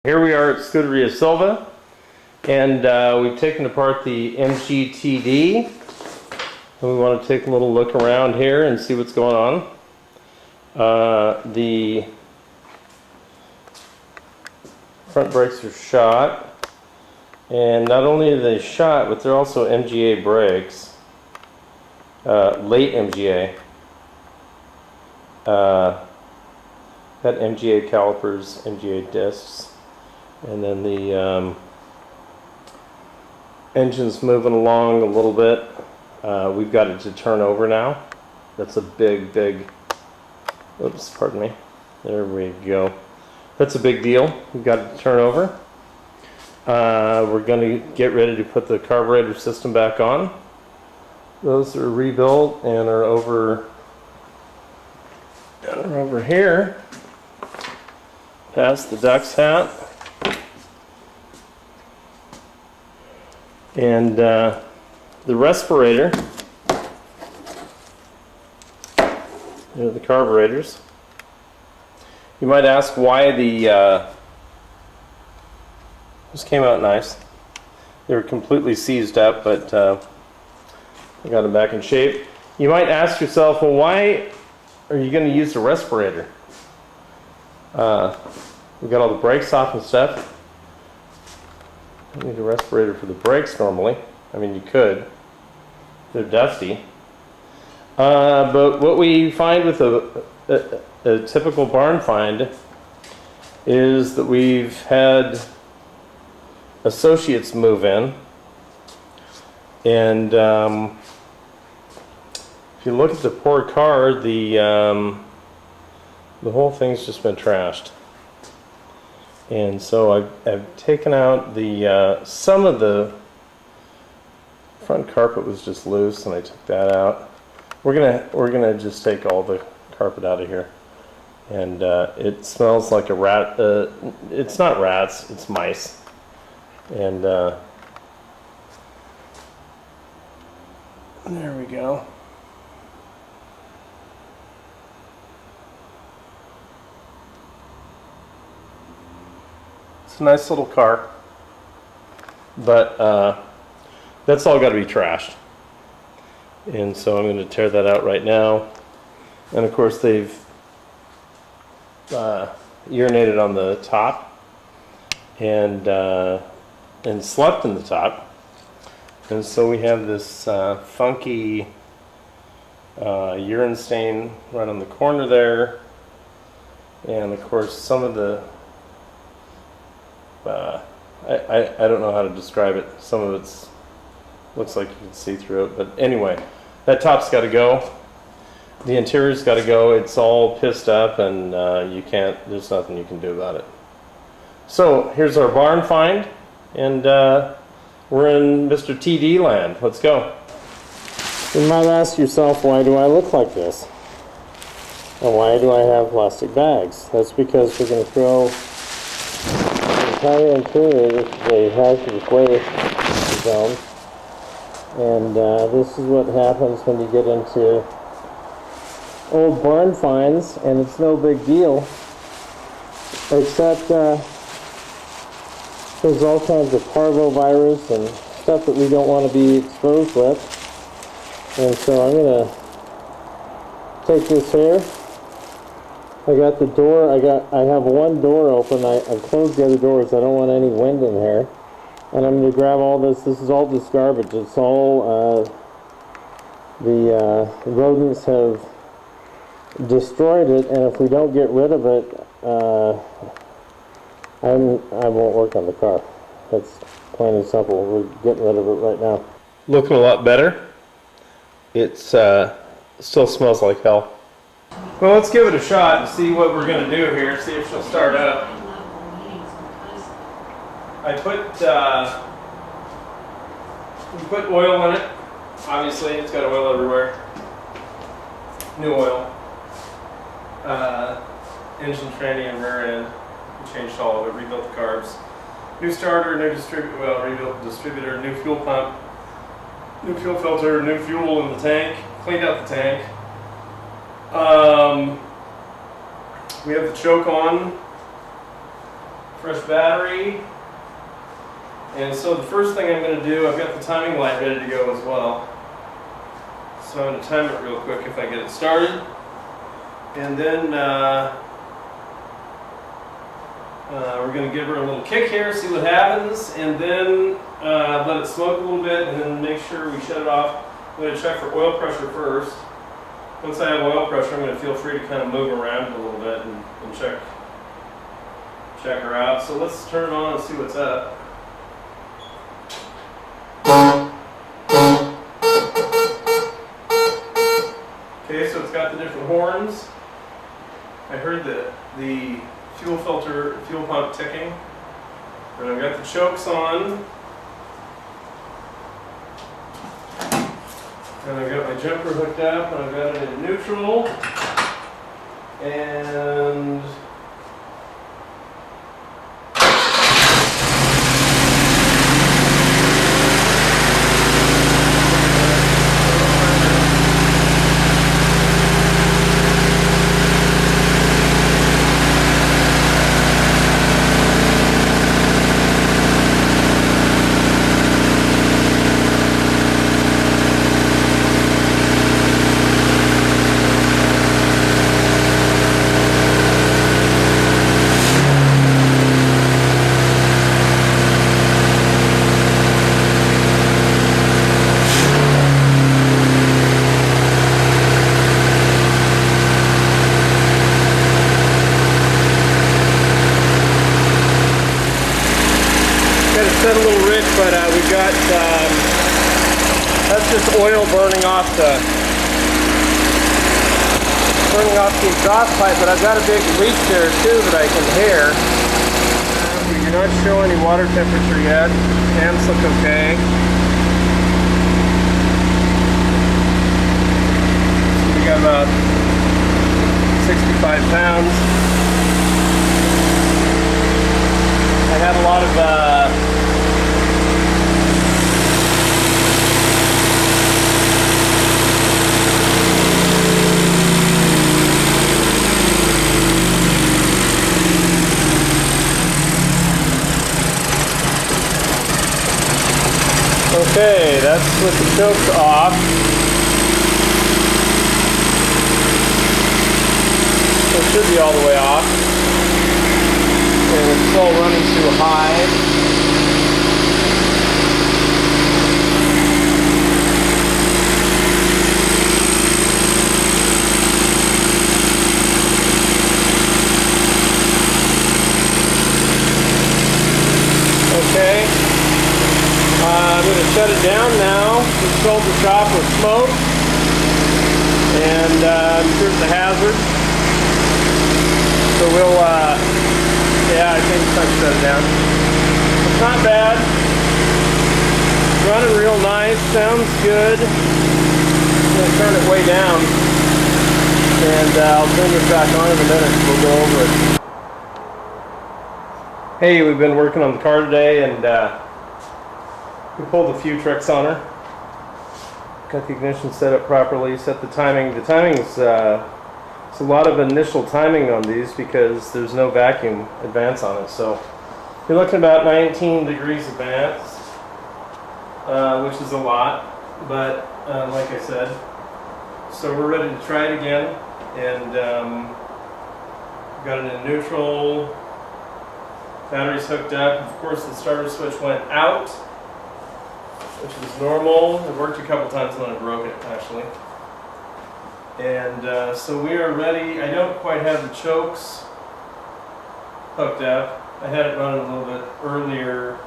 Here we are at Scuderia Silva, and we've taken apart the MGTD. We want to take a little look around here and see what's going on. The front brakes are shot, and not only are they shot, but they're also MGA brakes, late MGA. Got MGA calipers, MGA discs. And then the engine's moving along a little bit. We've got it to turn over now. That's a big, oops, pardon me. There we go. That's a big deal. We've got it to turn over. We're going to get ready to put the carburetor system back on. Those are rebuilt and are over here, past the duck's hat. And the respirator, there are the carburetors. You might ask why the this came out nice. They were completely seized up, but I got them back in shape. You might ask yourself, well, why are you going to use the respirator? We got all the brakes off and stuff. You need a respirator for the brakes normally. I mean, you could. They're dusty. But what we find with a typical barn find is that we've had associates move in. And if you look at the poor car, the whole thing's just been trashed. And so I've taken out the some of the front carpet was just loose, and I took that out. We're gonna just take all the carpet out of here, and it smells like a rat. It's not rats, it's mice, and there we go. It's a nice little car, but that's all got to be trashed. And so I'm going to tear that out right now. And of course they've urinated on the top and slept in the top. And so we have this funky urine stain right on the corner there. And of course some of the I don't know how to describe it. Some of it's looks like you can see through it, but anyway, that top's got to go. The interior's got to go. It's all pissed up, and there's nothing you can do about it. So here's our barn find, and we're in Mr. TD land. Let's go. You might ask yourself, why do I look like this? And why do I have plastic bags? That's because we're going to throw entire interior is a hazardous waste zone, and this is what happens when you get into old barn finds, and it's no big deal, except there's all kinds of parvovirus and stuff that we don't want to be exposed with. And so I'm going to take this here. I got the door, I have one door open. I've closed the other doors. I don't want any wind in here. And I'm going to grab all this. This is all just garbage. It's all, the rodents have destroyed it, and if we don't get rid of it, I won't work on the car. That's plain and simple. We're getting rid of it right now. Looking a lot better. It's still smells like hell. Well, let's give it a shot and see what we're going to do here, see if she'll start up. We put oil in it. Obviously, it's got oil everywhere. New oil. Engine tranny and rear end. We changed all of it, rebuilt the carbs. New starter, new distributor, well, rebuilt the distributor, new fuel pump, new fuel filter, new fuel in the tank, cleaned out the tank. We have the choke on fresh battery. And so the first thing I'm going to do, I've got the timing light ready to go as well. So I'm going to time it real quick if I get it started. And then we're going to give her a little kick here, see what happens, and then let it smoke a little bit, and then make sure we shut it off. I'm going to check for oil pressure first. Once I have oil pressure, I'm going to feel free to kind of move around a little bit and check her out. So let's turn it on and see what's up. Okay, so it's got the different horns. I heard the fuel pump ticking. And I've got the chokes on. And I've got my jumper hooked up, and I've got it in neutral. And set a little rich, but we got that's just oil burning off the exhaust pipe. But I've got a big leak there too that I can hear. We do not show any water temperature yet. Amps look okay. So we got about 65 pounds. I had a lot of okay, that's with the chokes off. So it should be all the way off. And it's still running too high. Okay. I'm going to shut it down now. Just filled the shop with smoke. And I'm sure it's a hazard. So we'll, yeah, I think it's time to shut it down. It's not bad. It's running real nice. Sounds good. I'm going to turn it way down. And I'll turn this back on in a minute. We'll go over it. Hey, we've been working on the car today, and we pulled a few tricks on her. Got the ignition set up properly, set the timing. The timing's it's a lot of initial timing on these because there's no vacuum advance on it. So you're looking about 19 degrees advance, which is a lot, but like I said, so we're ready to try it again, and got it in neutral. Battery's hooked up. Of course, the starter switch went out, which is normal. It worked a couple times and then I broke it, actually. And so we are ready. I don't quite have the chokes hooked up. I had it running a little bit earlier,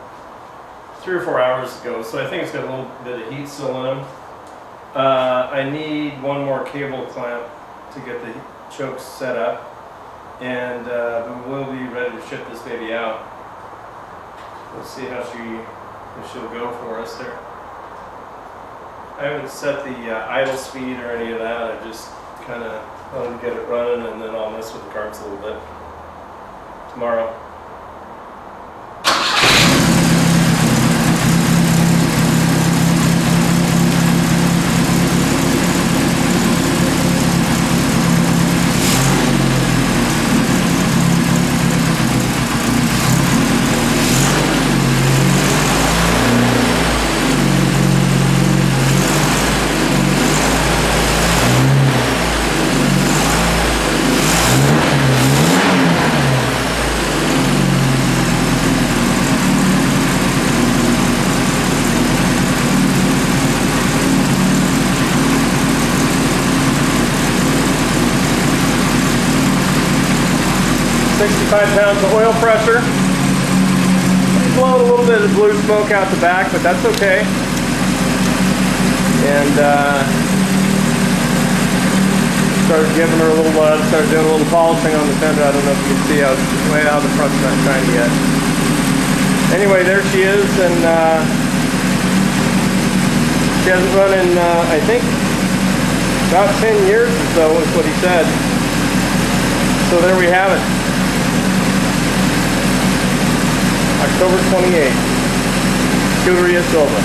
3 or 4 hours ago, so I think it's got a little bit of heat still in them. I need one more cable clamp to get the chokes set up, and we'll be ready to ship this baby out. We'll see how she'll go for us there. I haven't set the idle speed or any of that. I just kind of let them get it running, and then I'll mess with the carbs a little bit tomorrow. 65 pounds of oil pressure. Blowing a little bit of blue smoke out the back, but that's okay. And started giving her a little love, started doing a little polishing on the fender. I don't know if you can see how it's way out the front's not shiny yet. Anyway, there she is, and she hasn't run in, I think, about 10 years or so is what he said. So there we have it. October 28th. Scuderia Silva.